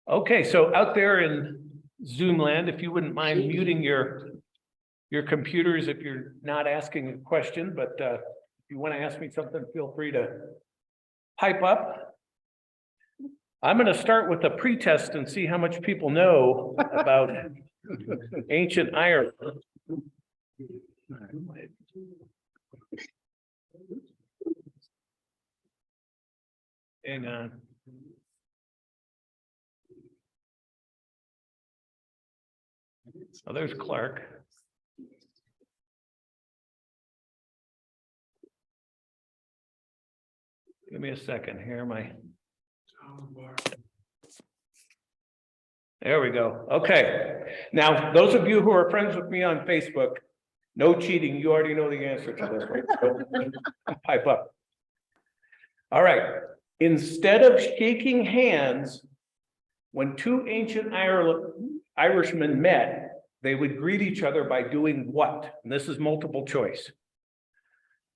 Okay, so out there in Zoom land, if you wouldn't mind muting your computers if you're not asking a question, but if you want to ask me something, feel free to pipe up. I'm going to start with a pretest and see how much people know about ancient Ireland. Hang on. Oh, there's Clark. Give me a second here. There we go. Okay. Now, those of you who are friends with me on Facebook, no cheating. You already know the answer to this, right? So, pipe up. All right. Instead of shaking hands, when two ancient Irishmen met, they would greet each other by doing what? And this is multiple choice.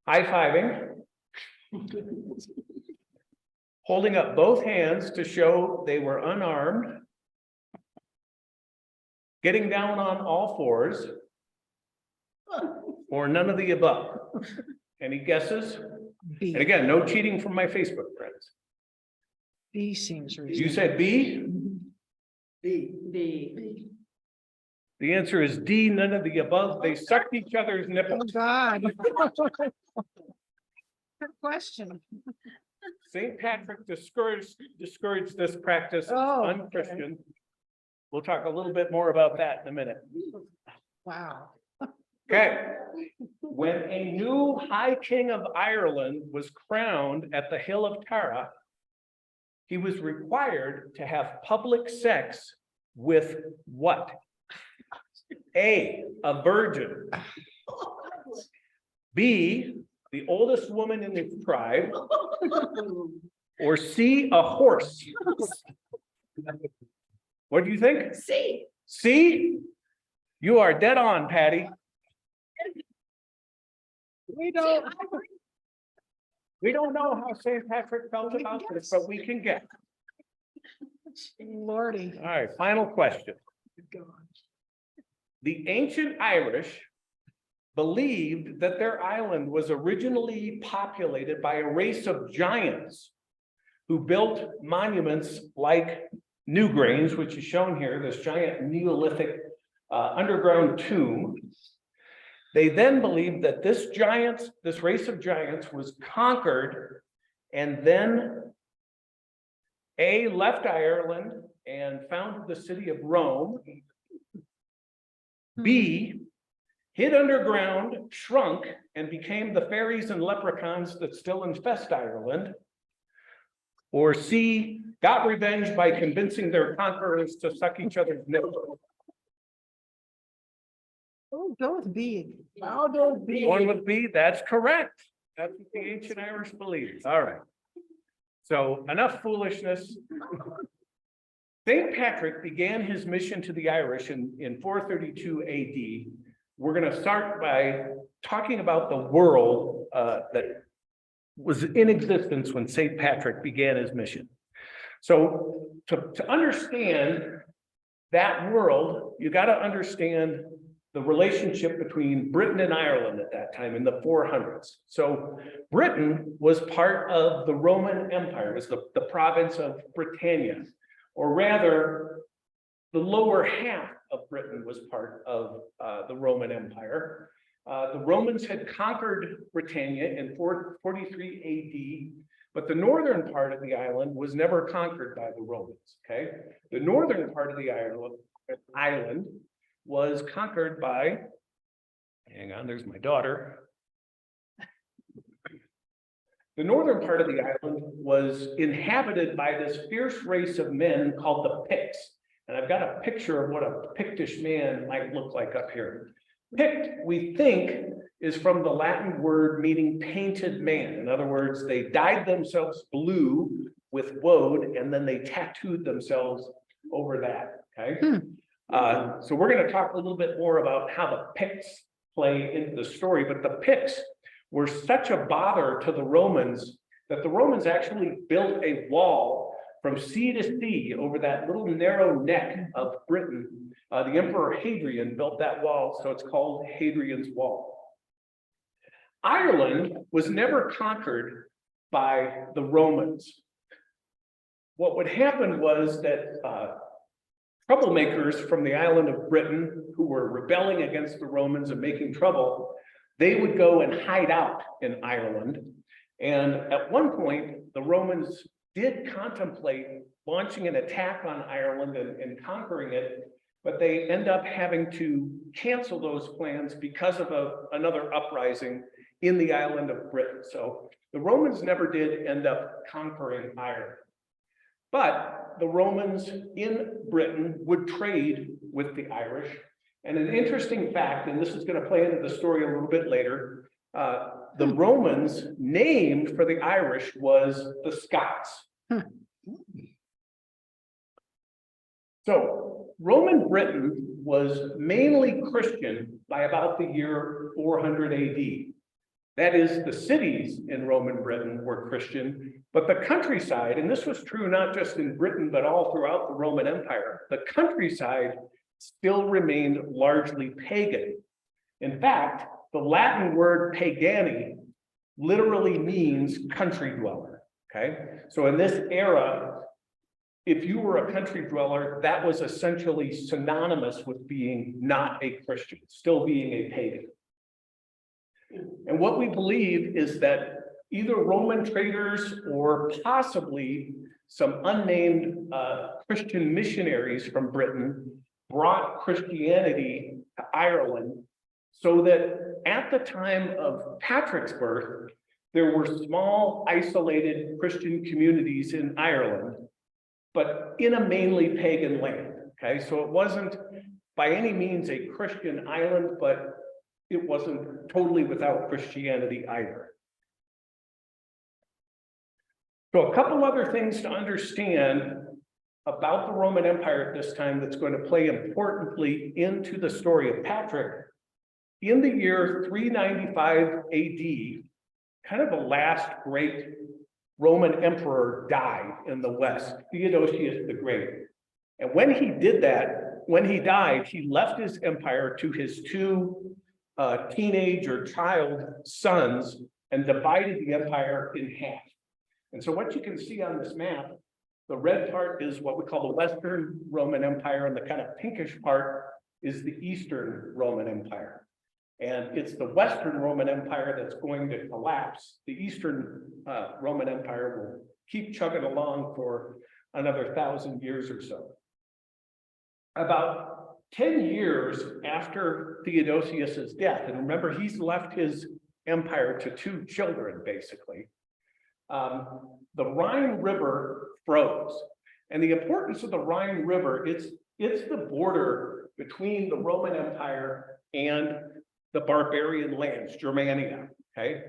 High-fiving, holding up both hands to show they were unarmed, getting down on all fours, or none of the above. Any guesses? B. And again, no cheating from my Facebook friends. B seems reasonable. You said B? B. The answer is D, none of the above. They sucked each other's Oh, nipples. God. Good question. St. Patrick discouraged this practice. It's Oh, okay. unchristian. We'll talk a little bit more about that in a minute. Wow. Okay. When a new High King of Ireland was crowned at the Hill of Tara, he was required to have public sex with what? A virgin. B, the oldest woman in his tribe. Or C, a horse. What do you think? C. C? You are dead on, Patty. We don't know how St. Patrick felt about this, but we can get. Lordy. All right, final question. The ancient Irish believed that their island was originally populated by a race of giants who built monuments like Newgrange, which is shown here, this giant Neolithic underground tomb. They then believed that this race of giants was conquered and then A, left Ireland and founded the city of Rome. B, hid underground, shrunk, and became the fairies and leprechauns that still infest Ireland. Or C, got revenge by convincing their conquerors to suck each other's nipples. Oh, go with B. I'll go with B. One with B, that's correct. That's what the ancient Irish believed. All right. So enough foolishness. St. Patrick began his mission to the Irish in 432 AD. We're going to start by talking about the world that was in existence when St. Patrick began his mission. So to understand that world, you got to understand the relationship between Britain and Ireland at that time in the 400s. So Britain was part of the Roman Empire, it was the province of Britannia, or rather, the lower half of Britain was part of the Roman Empire. The Romans had conquered Britannia in 443 AD, but the northern part of the island was never conquered by the Romans, okay? The northern part of the island was conquered by, hang on, there's my daughter. The northern part of the island was inhabited by this fierce race of men called the Picts. And I've got a picture of what a Pictish man might look like up here. Pict, we think, is from the Latin word meaning painted man. In other words, they dyed themselves blue with woad and then they tattooed themselves over that, okay? So we're going to talk a little bit more about how the Picts play into the story, but the Picts were such a bother to the Romans that the Romans actually built a wall from sea to sea over that little narrow neck of Britain. The Emperor Hadrian built that wall, so it's called Hadrian's Wall. Ireland was never conquered by the Romans. What would happen was that troublemakers from the island of Britain who were rebelling against the Romans and making trouble, they would go and hide out in Ireland. And at one point, the Romans did contemplate launching an attack on Ireland and conquering it, but they end up having to cancel those plans because of another uprising in the island of Britain. So the Romans never did end up conquering Ireland. But the Romans in Britain would trade with the Irish. And an interesting fact, and this is going to play into the story a little bit later, the Romans' name for the Irish was the Scots. So Roman Britain was mainly Christian by about the year 400 AD. That is, the cities in Roman Britain were Christian, but the countryside, and this was true not just in Britain, but all throughout the Roman Empire, the countryside still remained largely pagan. In fact, the Latin word pagani literally means country dweller, okay? So in this era, if you were a country dweller, that was essentially synonymous with being not a Christian, still being a pagan. And what we believe is that either Roman traders or possibly some unnamed Christian missionaries from Britain brought Christianity to Ireland, so that at the time of Patrick's birth, there were small, isolated Christian communities in Ireland, but in a mainly pagan land, okay? So it wasn't by any means a Christian island, but it wasn't totally without Christianity either. So a couple other things to understand about the Roman Empire at this time that's going to play importantly into the story of Patrick. In the year 395 AD, kind of the last great Roman emperor died in the West, Theodosius the Great. And when he did that, when he died, he left his empire to his two teenage or child sons and divided the empire in half. And so what you can see on this map, the red part is what we call the Western Roman Empire, and the kind of pinkish part is the Eastern Roman Empire. And it's the Western Roman Empire that's going to collapse. The Eastern Roman Empire will keep chugging along for another 1,000 years or so. About 10 years after Theodosius's death, and remember, he's left his empire to two children, basically, the Rhine River froze. And the importance of the Rhine River, it's the border between the Roman Empire and the barbarian lands, Germania, okay?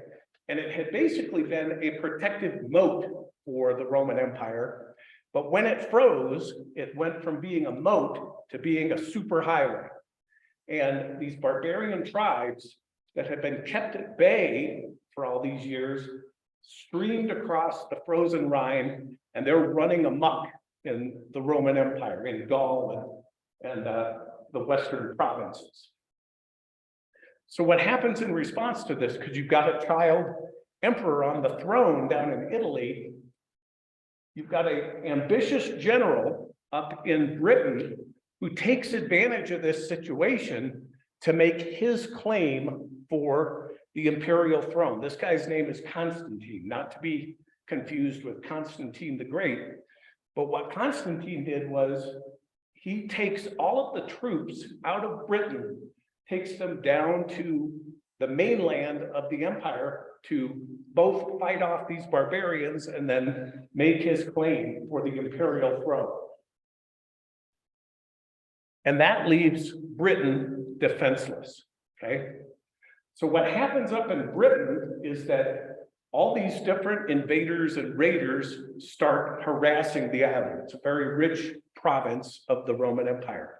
And it had basically been a protective moat for the Roman Empire. But when it froze, it went from being a moat to being a superhighway. And these barbarian tribes that had been kept at bay for all these years streamed across the frozen Rhine, and they're running amok in the Roman Empire, in Gaul and the Western provinces. So what happens in response to this, because you've got a child emperor on the throne down in Italy, you've got an ambitious general up in Britain who takes advantage of this situation to make his claim for the imperial throne. This guy's name is Constantine, not to be confused with Constantine the Great. But what Constantine did was he takes all of the troops out of Britain, takes them down to the mainland of the empire to both fight off these barbarians and then make his claim for the imperial throne. And that leaves Britain defenseless, okay? So what happens up in Britain is that all these different invaders and raiders start harassing the island. It's a very rich province of the Roman Empire.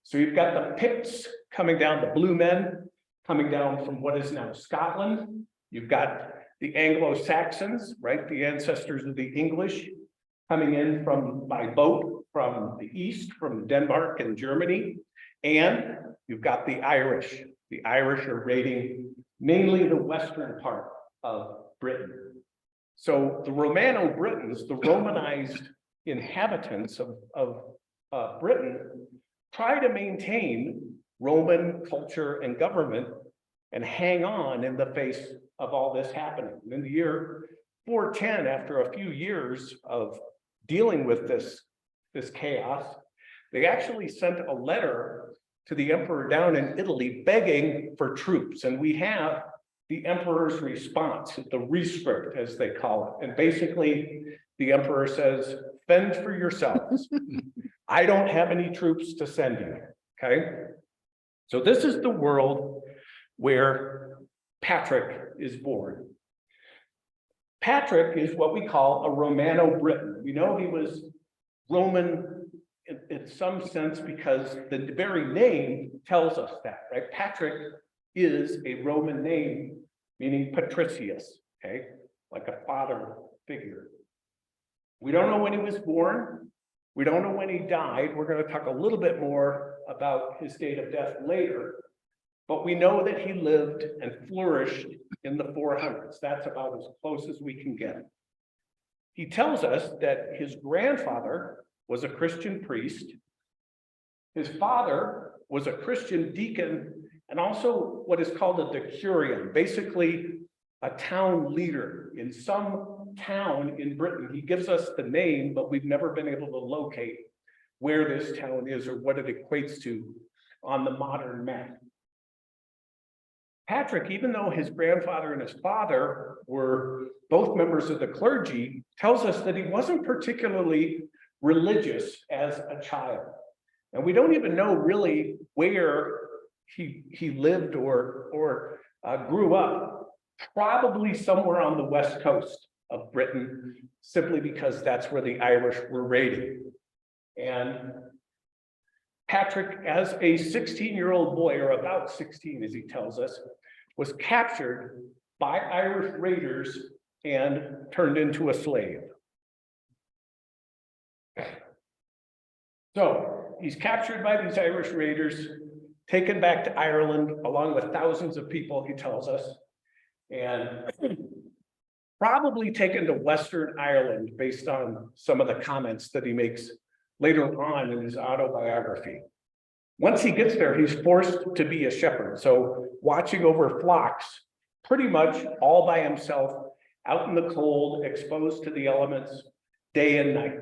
So you've got the Picts coming down, the blue men coming down from what is now Scotland. You've got the Anglo-Saxons, right? The ancestors of the English coming in by boat from the east, from Denmark and Germany. And you've got the Irish. The Irish are raiding mainly the western part of Britain. So the Romano-Britons, the Romanized inhabitants of Britain, try to maintain Roman culture and government and hang on in the face of all this happening. In the year 410, after a few years of dealing with this chaos, they actually sent a letter to the emperor down in Italy begging for troops. And we have the emperor's response, the rescript, as they call it. And basically, the emperor says, fend for yourselves. I don't have any troops to send you, okay? So this is the world where Patrick is born. Patrick is what we call a Romano-Briton. We know he was Roman in some sense because the very name tells us that, right? Patrick is a Roman name, meaning patricius, okay? Like a father figure. We don't know when he was born. We don't know when he died. We're going to talk a little bit more about his date of death later, but we know that he lived and flourished in the 400s. That's about as close as we can get. He tells us that his grandfather was a Christian priest. His father was a Christian deacon and also what is called a decurion, basically a town leader in some town in Britain. He gives us the name, but we've never been able to locate where this town is or what it equates to on the modern map. Patrick, even though his grandfather and his father were both members of the clergy, tells us that he wasn't particularly religious as a child. And we don't even know really where he lived or grew up, probably somewhere on the west coast of Britain, simply because that's where the Irish were raiding. And Patrick, as a 16-year-old boy, or about 16 as he tells us, was captured by Irish raiders and turned into a slave. So he's captured by these Irish raiders, taken back to Ireland along with thousands of people, he tells us, and probably taken to Western Ireland based on some of the comments that he makes later on in his autobiography. Once he gets there, he's forced to be a shepherd, so watching over flocks pretty much all by himself, out in the cold, exposed to the elements day and night.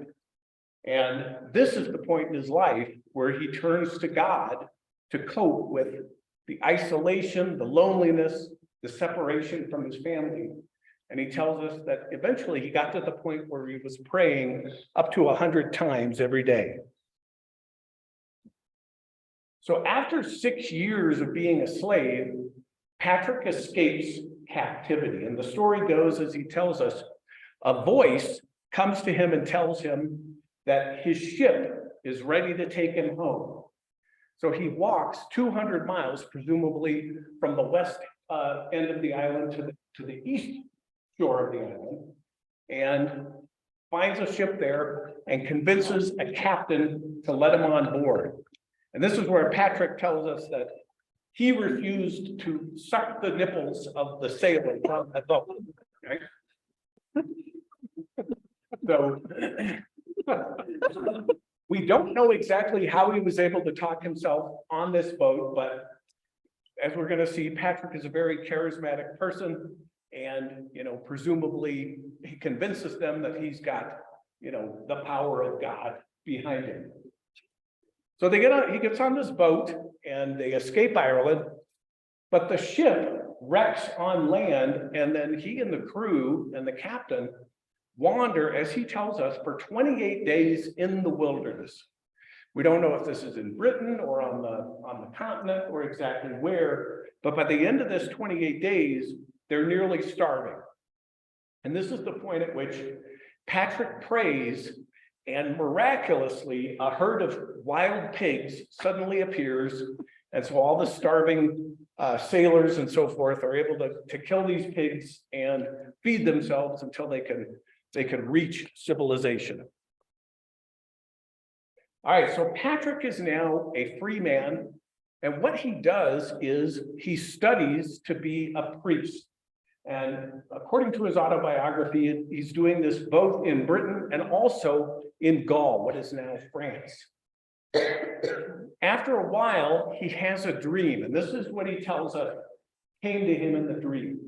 And this is the point in his life where he turns to God to cope with the isolation, the loneliness, the separation from his family. And he tells us that eventually he got to the point where he was praying up to 100 times every day. So after 6 years of being a slave, Patrick escapes captivity. And the story goes, as he tells us, a voice comes to him and tells him that his ship is ready to take him home. So he walks 200 miles, presumably from the west end of the island to the east shore of the island, and finds a ship there and convinces a captain to let him on board. And this is where Patrick tells us that he refused to suck the nipples of the sailor from the boat. Right? So we don't know exactly how he was able to talk himself on this boat, but as we're going to see, Patrick is a very charismatic person, and presumably he convinces them that he's got the power of God behind him. So he gets on this boat and they escape Ireland, but the ship wrecks on land, and then he and the crew and the captain wander, as he tells us, for 28 days in the wilderness. We don't know if this is in Britain or on the continent or exactly where, but by the end of this 28 days, they're nearly starving. And this is the point at which Patrick prays, and miraculously, a herd of wild pigs suddenly appears. And so all the starving sailors and so forth are able to kill these pigs and feed themselves until they can reach civilization. All right, so Patrick is now a free man, and what he does is he studies to be a priest. And according to his autobiography, he's doing this both in Britain and also in Gaul, what is now France. After a while, he has a dream, and this is what he tells us came to him in the dream.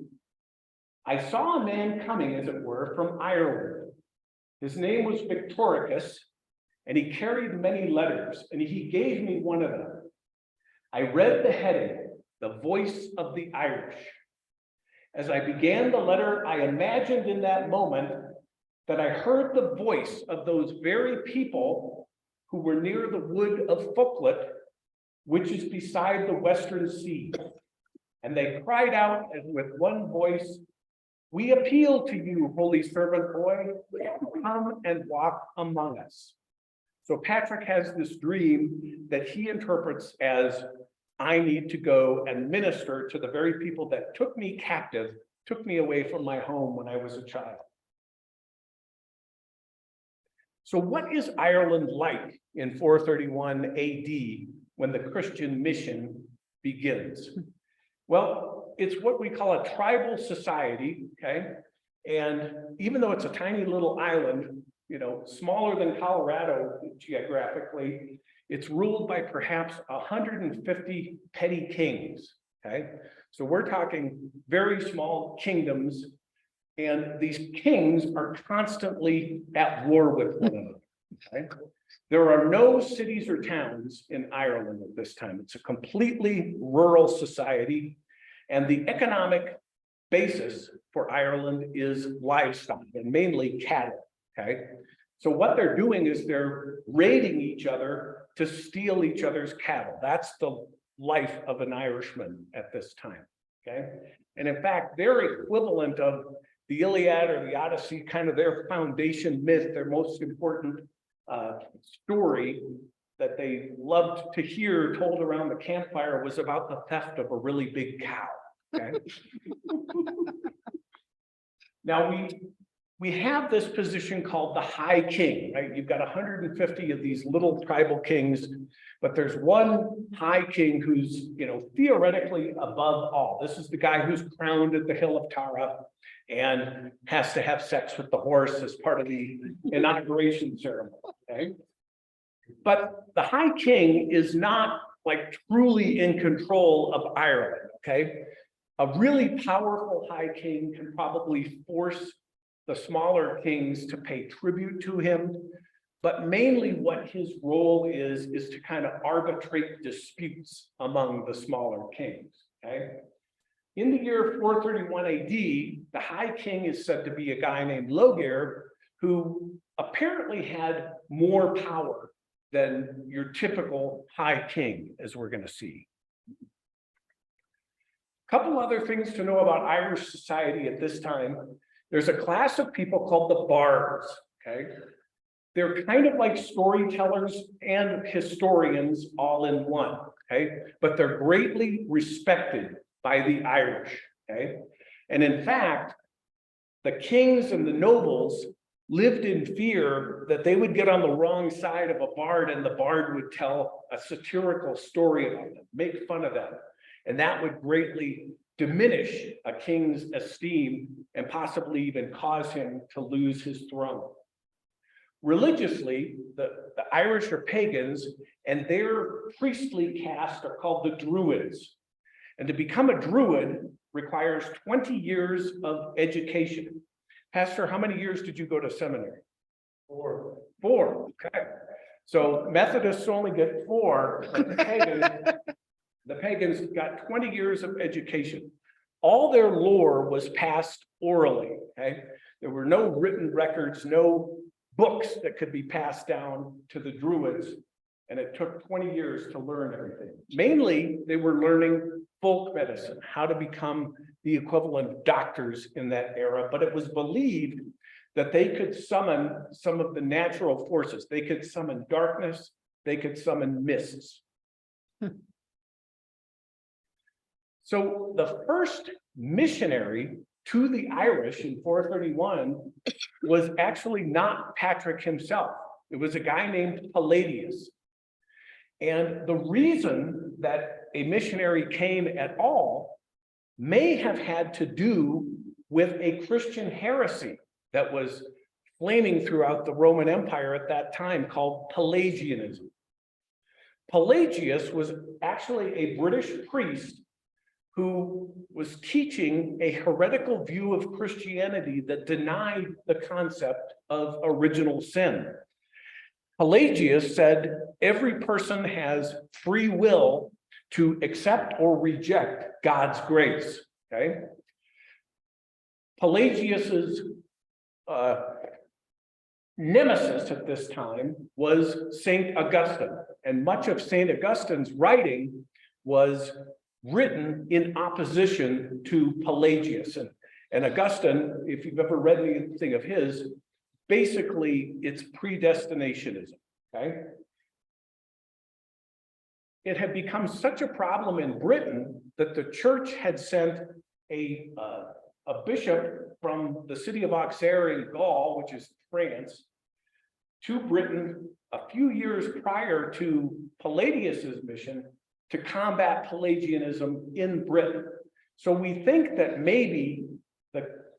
I saw a man coming, as it were, from Ireland. His name was Victoricus, and he carried many letters, and he gave me one of them. I read the heading, "The Voice of the Irish." As I began the letter, I imagined in that moment that I heard the voice of those very people who were near the wood of Foclut, which is beside the western sea. And they cried out as with one voice, "We appeal to you, holy servant boy, come and walk among us." So Patrick has this dream that he interprets as, I need to go and minister to the very people that took me captive, took me away from my home when I was a child. So what is Ireland like in 431 AD when the Christian mission begins? Well, it's what we call a tribal society, okay? And even though it's a tiny little island, smaller than Colorado geographically, it's ruled by perhaps 150 petty kings, okay? So we're talking very small kingdoms, and these kings are constantly at war with one another, okay? There are no cities or towns in Ireland at this time. It's a completely rural society, and the economic basis for Ireland is livestock, and mainly cattle, okay? So what they're doing is they're raiding each other to steal each other's cattle. That's the life of an Irishman at this time, okay? And in fact, their equivalent of the Iliad or the Odyssey, kind of their foundation myth, their most important story that they loved to hear told around the campfire was about the theft of a really big cow, okay? Now we have this position called the High King, right? You've got 150 of these little tribal kings, but there's one High King who's, theoretically above all. This is the guy who's crowned at the Hill of Tara and has to have sex with the horse as part of the inauguration ceremony, okay? But the High King is not like truly in control of Ireland, okay? A really powerful High King can probably force the smaller kings to pay tribute to him, but mainly what his role is to kind of arbitrate disputes among the smaller kings, okay? In the year 431 AD, the High King is said to be a guy named Loghaire, who apparently had more power than your typical High King, as we're going to see. A couple other things to know about Irish society at this time. There's a class of people called the bards, okay? They're kind of like storytellers and historians all in one, okay? But they're greatly respected by the Irish, okay? And in fact, the kings and the nobles lived in fear that they would get on the wrong side of a bard and the bard would tell a satirical story about them, make fun of them. And that would greatly diminish a king's esteem and possibly even cause him to lose his throne. Religiously, the Irish are pagans, and their priestly caste are called the Druids. And to become a Druid requires 20 years of education. Pastor, how many years did you go to seminary? 4. 4, okay. So Methodists only get 4, but the pagans got 20 years of education. All their lore was passed orally, okay? There were no written records, no books that could be passed down to the Druids, and it took 20 years to learn everything. Mainly, they were learning folk medicine, how to become the equivalent of doctors in that era, but it was believed that they could summon some of the natural forces. They could summon darkness, they could summon mists. So the first missionary to the Irish in 431 was actually not Patrick himself. It was a guy named Palladius. And the reason that a missionary came at all may have had to do with a Christian heresy that was flaming throughout the Roman Empire at that time called Pelagianism. Pelagius was actually a British priest who was teaching a heretical view of Christianity that denied the concept of original sin. Pelagius said every person has free will to accept or reject God's grace, okay? Pelagius's nemesis at this time was Saint Augustine, and much of Saint Augustine's writing was written in opposition to Pelagius. And Augustine, if you've ever read anything of his, basically it's predestinationism, okay? It had become such a problem in Britain that the church had sent a bishop from the city of Auxerre in Gaul, which is France, to Britain a few years prior to Palladius's mission to combat Pelagianism in Britain. So we think that maybe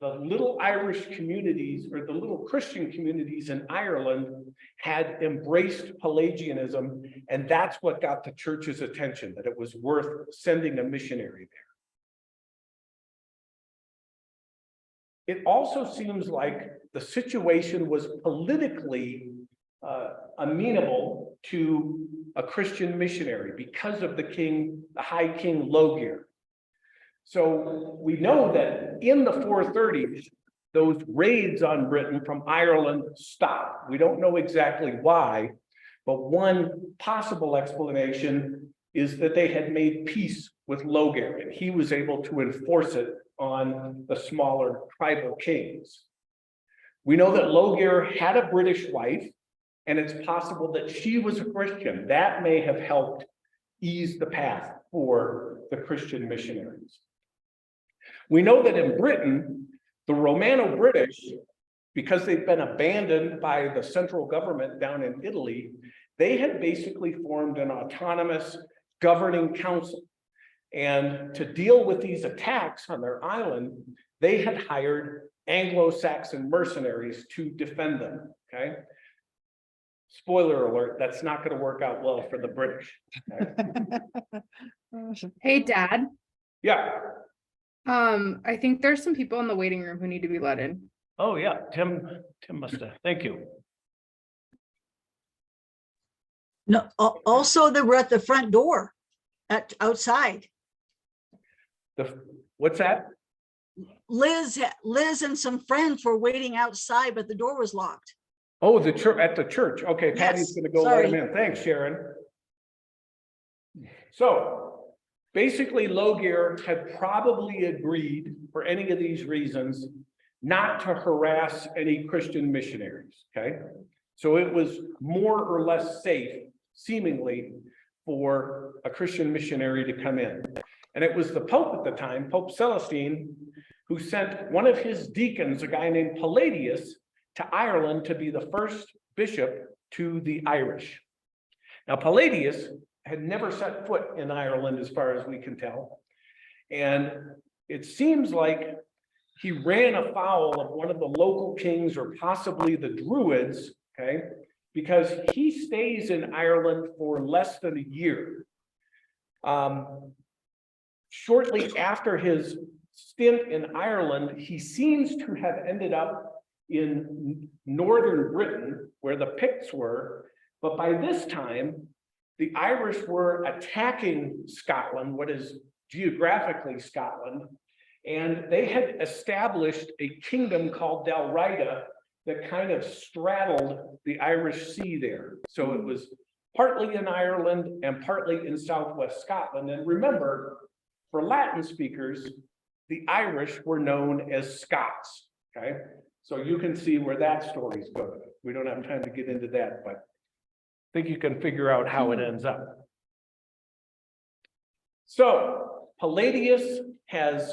the little Irish communities or the little Christian communities in Ireland had embraced Pelagianism, and that's what got the church's attention, that it was worth sending a missionary there. It also seems like the situation was politically amenable to a Christian missionary because of the High King Loghaire. So we know that in the 430s, those raids on Britain from Ireland stopped. We don't know exactly why, but one possible explanation is that they had made peace with Loghaire, and he was able to enforce it on the smaller tribal kings. We know that Loghaire had a British wife, and it's possible that she was a Christian. That may have helped ease the path for the Christian missionaries. We know that in Britain, the Romano-British, because they've been abandoned by the central government down in Italy, they had basically formed an autonomous governing council. And to deal with these attacks on their island, they had hired Anglo-Saxon mercenaries to defend them, okay? Spoiler alert, that's not going to work out well for the British. Okay? Hey, Dad. Yeah. I think there's some people in the waiting room who need to be let in. Oh, yeah. Tim must have. Thank you. No, also they were at the front door outside. What's that? Liz and some friends were waiting outside, but the door was locked. Oh, the church at the church. Okay, Patty's Yes, going to go sorry. let him in. Thanks, Sharon. So basically, Loghaire had probably agreed for any of these reasons not to harass any Christian missionaries. Okay, so it was more or less safe, seemingly, for a Christian missionary to come in. And it was the Pope at the time, Pope Celestine, who sent one of his deacons, a guy named Palladius, to Ireland to be the first bishop to the Irish. Now, Palladius had never set foot in Ireland, as far as we can tell. And it seems like he ran afoul of one of the local kings, or possibly the Druids, okay, because he stays in Ireland for less than a year. Shortly after his stint in Ireland, he seems to have ended up in northern Britain, where the Picts were, but by this time, the Irish were attacking Scotland, what is geographically Scotland, and they had established a kingdom called Dalriada that kind of straddled the Irish Sea there. So it was partly in Ireland and partly in southwest Scotland. And remember, for Latin speakers, the Irish were known as Scots, okay? So you can see where that story's going. We don't have time to get into that, but I think you can figure out how it ends up. So Palladius has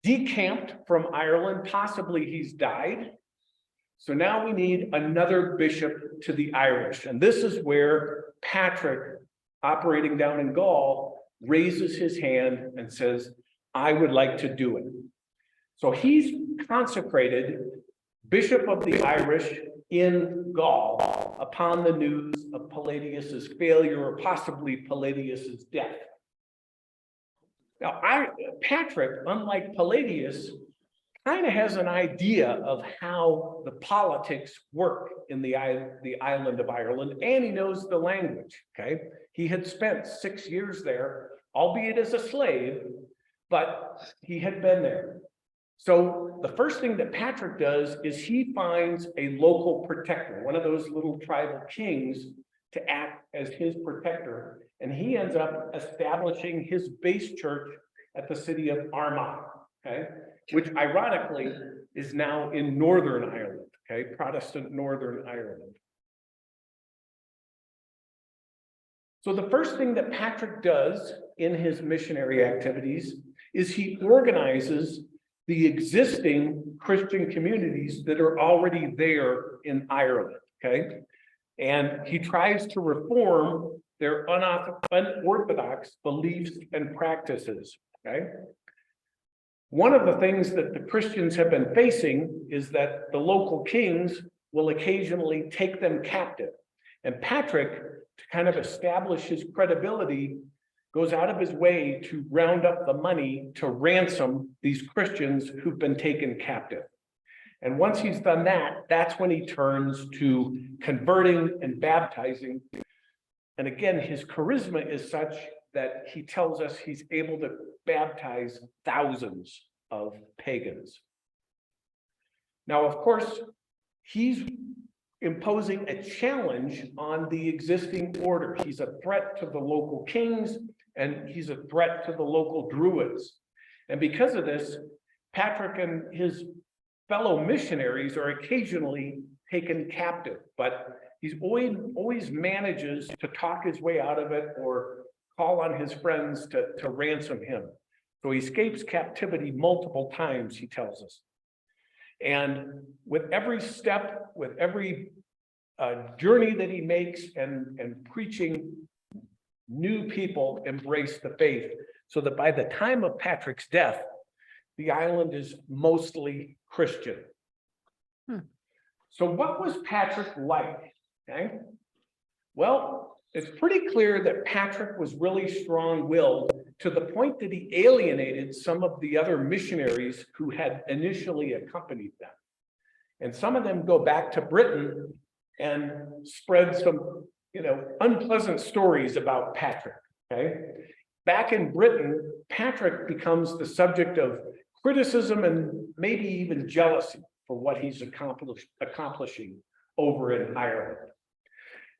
decamped from Ireland, possibly he's died. So now we need another bishop to the Irish. And this is where Patrick, operating down in Gaul, raises his hand and says, I would like to do it. So he's consecrated Bishop of the Irish in Gaul upon the news of Palladius's failure or possibly Palladius's death. Now, Patrick, unlike Palladius, kind of has an idea of how the politics work in the island of Ireland, and he knows the language, okay? He had spent 6 years there, albeit as a slave, but he had been there. So the first thing that Patrick does is he finds a local protector, one of those little tribal kings, to act as his protector. And he ends up establishing his base church at the city of Armagh, okay? Which ironically is now in Northern Ireland, okay? Protestant Northern Ireland. So the first thing that Patrick does in his missionary activities is he organizes the existing Christian communities that are already there in Ireland, okay? And he tries to reform their unorthodox beliefs and practices, okay? One of the things that the Christians have been facing is that the local kings will occasionally take them captive. And Patrick, to kind of establish his credibility, goes out of his way to round up the money to ransom these Christians who've been taken captive. And once he's done that, that's when he turns to converting and baptizing. And again, his charisma is such that he tells us he's able to baptize thousands of pagans. Now, of course, he's imposing a challenge on the existing order. He's a threat to the local kings, and he's a threat to the local druids. And because of this, Patrick and his fellow missionaries are occasionally taken captive, but he's always manages to talk his way out of it or call on his friends to ransom him. So he escapes captivity multiple times, he tells us. And with every step, with every journey that he makes and preaching, new people embrace the faith, so that by the time of Patrick's death, the island is mostly Christian. So what was Patrick like? Okay. Well, it's pretty clear that Patrick was really strong-willed to the point that he alienated some of the other missionaries who had initially accompanied them. And some of them go back to Britain and spread some, unpleasant stories about Patrick, okay? Back in Britain, Patrick becomes the subject of criticism and maybe even jealousy for what he's accomplishing over in Ireland.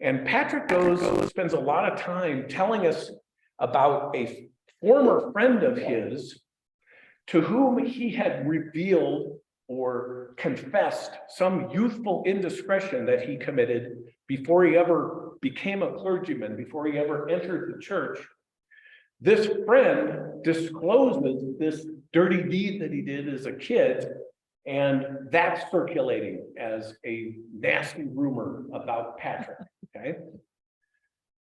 And Patrick spends a lot of time telling us about a former friend of his to whom he had revealed or confessed some youthful indiscretion that he committed before he ever became a clergyman, before he ever entered the church. This friend discloses this dirty deed that he did as a kid, and that's circulating as a nasty rumor about Patrick, okay?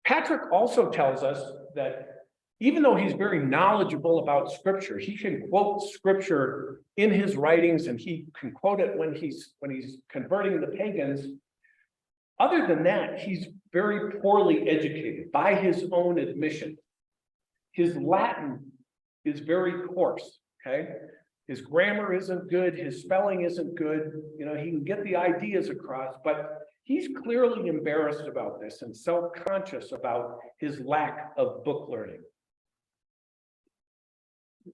Patrick also tells us that even though he's very knowledgeable about scripture, he can quote scripture in his writings and he can quote it when he's converting the pagans. Other than that, he's very poorly educated by his own admission. His Latin is very coarse, okay? His grammar isn't good, his spelling isn't good, he can get the ideas across, but he's clearly embarrassed about this and self-conscious about his lack of book learning.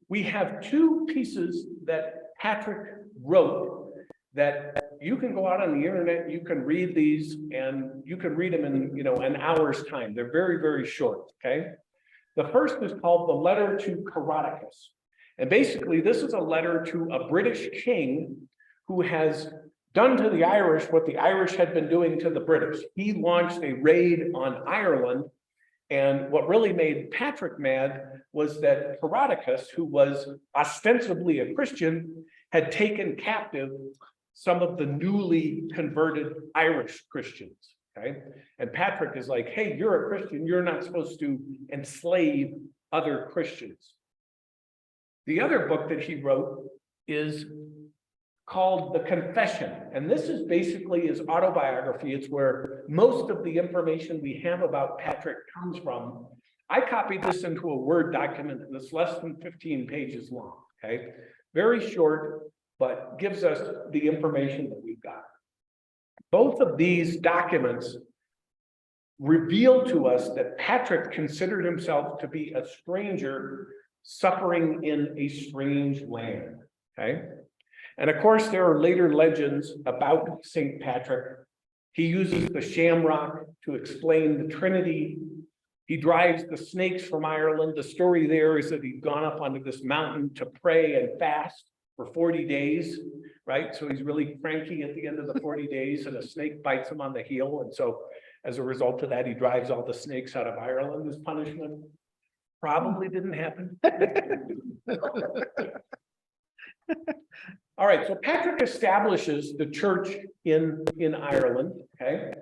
We have two pieces that Patrick wrote that you can go out on the internet, you can read these, and you can read them in an hour's time. They're very, very short, okay? The first is called the Letter to Coroticus. And basically, this is a letter to a British king who has done to the Irish what the Irish had been doing to the British. He launched a raid on Ireland. And what really made Patrick mad was that Coroticus, who was ostensibly a Christian, had taken captive some of the newly converted Irish Christians, okay? And Patrick is like, hey, you're a Christian, you're not supposed to enslave other Christians. The other book that he wrote is called The Confession. And this is basically his autobiography. It's where most of the information we have about Patrick comes from. I copied this into a Word document that's less than 15 pages long, okay? Very short, but gives us the information that we've got. Both of these documents reveal to us that Patrick considered himself to be a stranger suffering in a strange land, okay? And of course, there are later legends about St. Patrick. He uses the shamrock to explain the Trinity. He drives the snakes from Ireland. The story there is that he'd gone up onto this mountain to pray and fast for 40 days, right? So he's really cranky at the end of the 40 days and a snake bites him on the heel. And so as a result of that, he drives all the snakes out of Ireland as punishment. Probably didn't happen. All right, so Patrick establishes the church in Ireland, okay?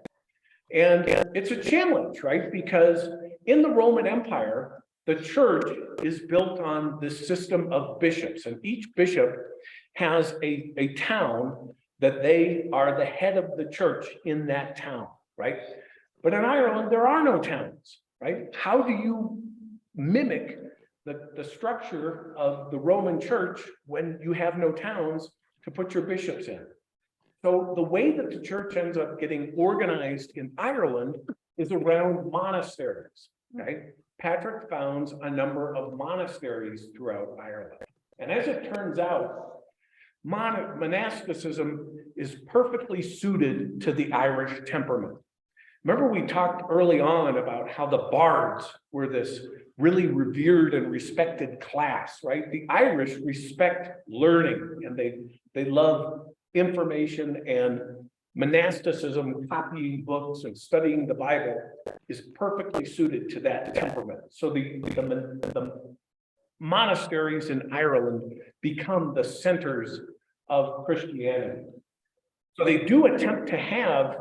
And it's a challenge, right? Because in the Roman Empire, the church is built on this system of bishops, and each bishop has a town that they are the head of the church in that town, right? But in Ireland, there are no towns, right? How do you mimic the structure of the Roman church when you have no towns to put your bishops in? So the way that the church ends up getting organized in Ireland is around monasteries, okay? Patrick founds a number of monasteries throughout Ireland. And as it turns out, monasticism is perfectly suited to the Irish temperament. Remember, we talked early on about how the bards were this really revered and respected class, right? The Irish respect learning, and they love information, and monasticism, copying books and studying the Bible, is perfectly suited to that temperament. So the monasteries in Ireland become the centers of Christianity. So they do attempt to have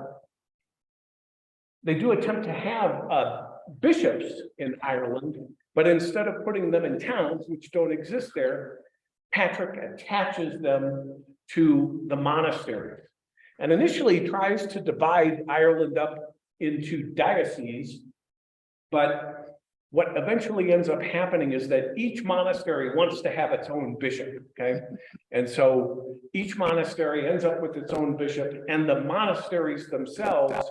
bishops in Ireland, but instead of putting them in towns, which don't exist there, Patrick attaches them to the monasteries. And initially tries to divide Ireland up into dioceses, but what eventually ends up happening is that each monastery wants to have its own bishop, okay? And so each monastery ends up with its own bishop, and the monasteries themselves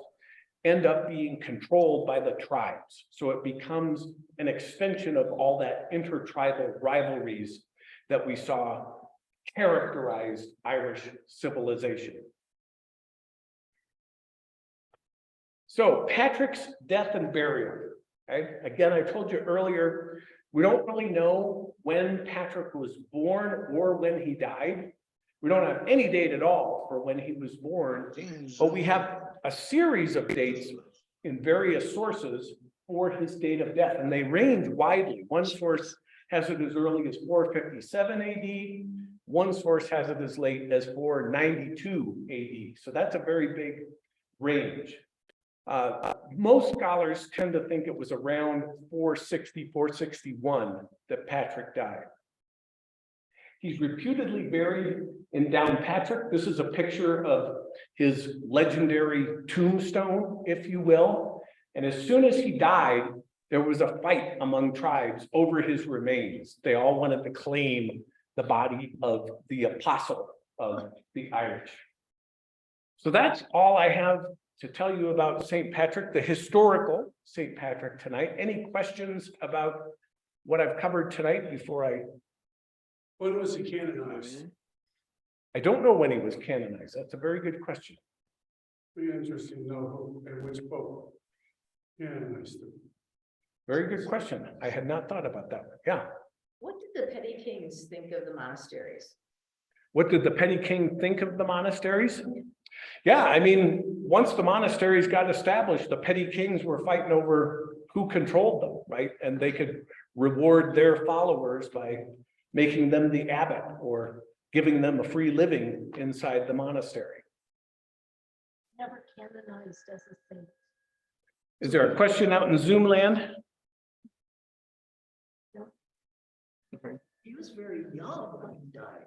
end up being controlled by the tribes. So it becomes an extension of all that intertribal rivalries that we saw characterize Irish civilization. So Patrick's death and burial, okay? Again, I told you earlier, we don't really know when Patrick was born or when he died. We don't have any date at all for when he was born, but we have a series of dates in various sources for his date of death, and they range widely. One source has it as early as 457 AD. One source has it as late as 492 AD. So that's a very big range. Most scholars tend to think it was around 460, 461 that Patrick died. He's reputedly buried in Downpatrick. This is a picture of his legendary tombstone, if you will. And as soon as he died, there was a fight among tribes over his remains. They all wanted to claim the body of the apostle of the Irish. So that's all I have to tell you about St. Patrick, the historical St. Patrick tonight. Any questions about what I've covered tonight before I? When was he canonized? I don't know when he was canonized. That's a very good question. Be interesting to know who and which pope canonized him. Very good question. I had not thought about that one. Yeah. What did the petty kings think of the monasteries? What did the petty king think of the monasteries? Yeah, I mean, once the monasteries got established, the petty kings were fighting over who controlled them, right? And they could reward their followers by making them the abbot or giving them a free living inside the monastery. Never canonized as a saint. Is there a question out in Zoom land? He was very young when he died.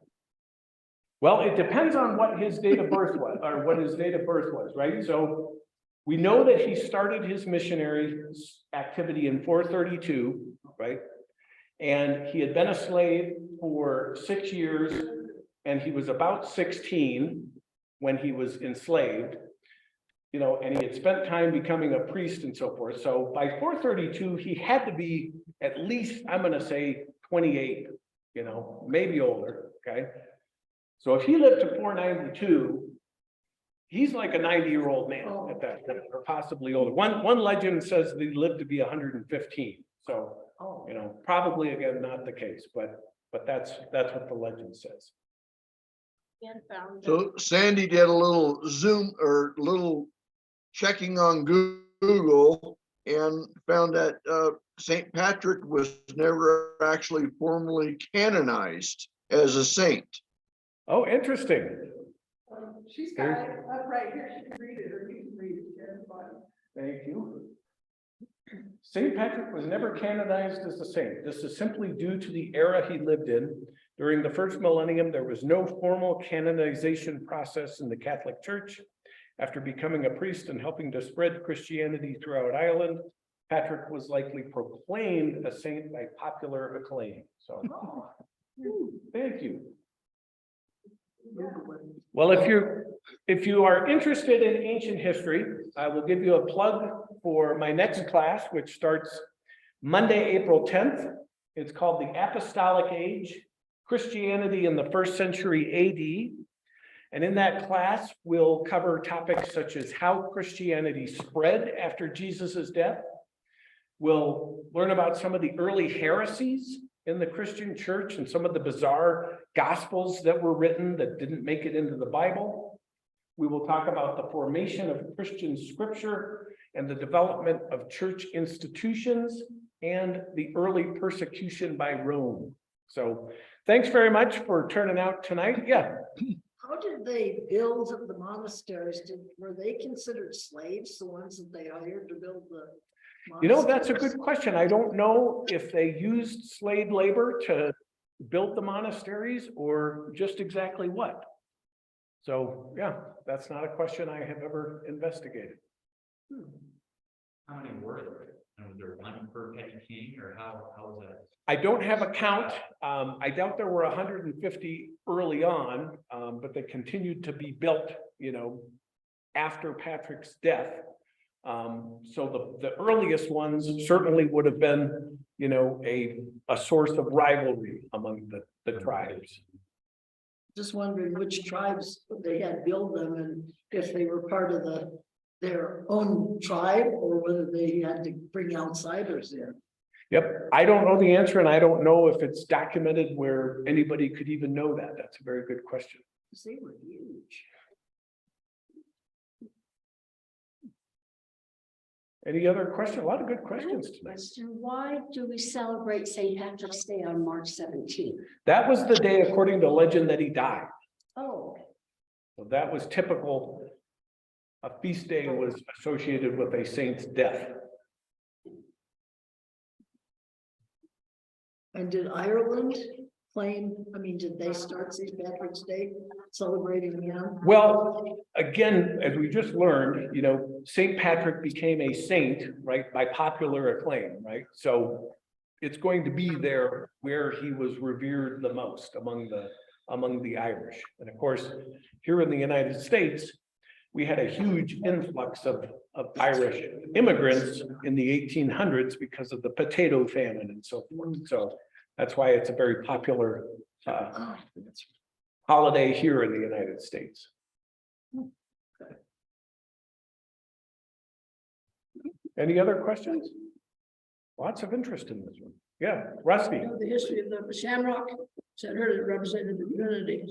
Well, it depends on what his date of birth was, or what his date of birth was, right? So we know that he started his missionary activity in 432, right? And he had been a slave for 6 years, and he was about 16 when he was enslaved. You know, and he had spent time becoming a priest and so forth. So by 432, he had to be at least, I'm gonna say 28, you know, maybe older, okay? So if he lived to 492, he's like a 90-year-old man at that point, or possibly older. One legend says that he lived to be 115. So, Oh, you know, probably again, not the case, but that's what the legend says. and found. So Sandy did a little Zoom or little checking on Google and found that St. Patrick was never actually formally canonized as a saint. Oh, interesting. She's got it up right here. She can read it or you can read it. Thank you. St. Patrick was never canonized as a saint. This is simply due to the era he lived in. During the first millennium, there was no formal canonization process in the Catholic Church. After becoming a priest and helping to spread Christianity throughout Ireland, Patrick was likely proclaimed a saint by popular acclaim. So, thank you. Well, if you are interested in ancient history, I will give you a plug for my next class, which starts Monday, April 10th. It's called The Apostolic Age, Christianity in the First Century AD. And in that class, we'll cover topics such as how Christianity spread after Jesus's death. We'll learn about some of the early heresies in the Christian church and some of the bizarre gospels that were written that didn't make it into the Bible. We will talk about the formation of Christian scripture and the development of church institutions and the early persecution by Rome. So thanks very much for turning out tonight. Yeah. How did they build the monasteries? Were they considered slaves, the ones that they hired to build the? You know, that's a monasteries? good question. I don't know if they used slave labor to build the monasteries or just exactly what. So, yeah, that's not a question I have ever investigated. How many were there? And was there one per petty king or how was that? I don't have a count. I doubt there were 150 early on, but they continued to be built, you know, after Patrick's death. So the earliest ones certainly would have been, you know, a source of rivalry among the tribes. Just wondering which tribes they had built them and if they were part of their own tribe or whether they had to bring outsiders in. Yep, I don't know the answer, and I don't know if it's documented where anybody could even know that. That's a very good question. Because they were huge. Any other question? A lot of good questions tonight. Question, why do we celebrate St. Patrick's Day on March 17th? That was the day, according to legend, that he died. Oh, So that was typical. A feast day was associated with a saint's death. And did Ireland claim, did they start St. Patrick's Day celebrating him? Well, again, as we just learned, you know, St. Patrick became a saint, right, by popular acclaim, right? So it's going to be there where he was revered the most among the Irish. And of course, here in the United States, we had a huge influx of Irish immigrants in the 1800s because of the potato famine and so forth. So that's why it's a very popular holiday here in the United States. Any other questions? Lots of interest in this one. Yeah, Rusty. The history of the shamrock, said heard it represented the Trinity.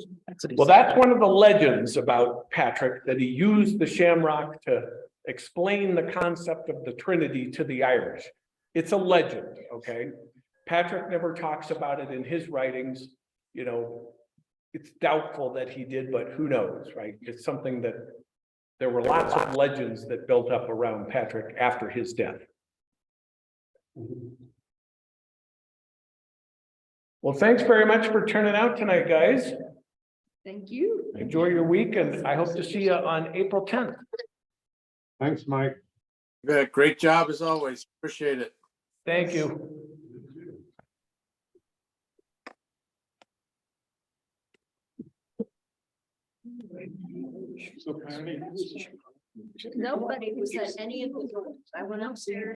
Well, that's one of the legends about Patrick, that he used the shamrock to explain the concept of the Trinity to the Irish. It's a legend, okay? Patrick never talks about it in his writings. You know, it's doubtful that he did, but who knows, right? It's something that there were lots of legends that built up around Patrick after his death. Well, thanks very much for turning out tonight, guys. Thank you. Enjoy your week, and I hope to see you on April 10th. Thanks, Mike. Yeah, great job as always. Appreciate it. Thank you. Nobody was at any of the, I went upstairs.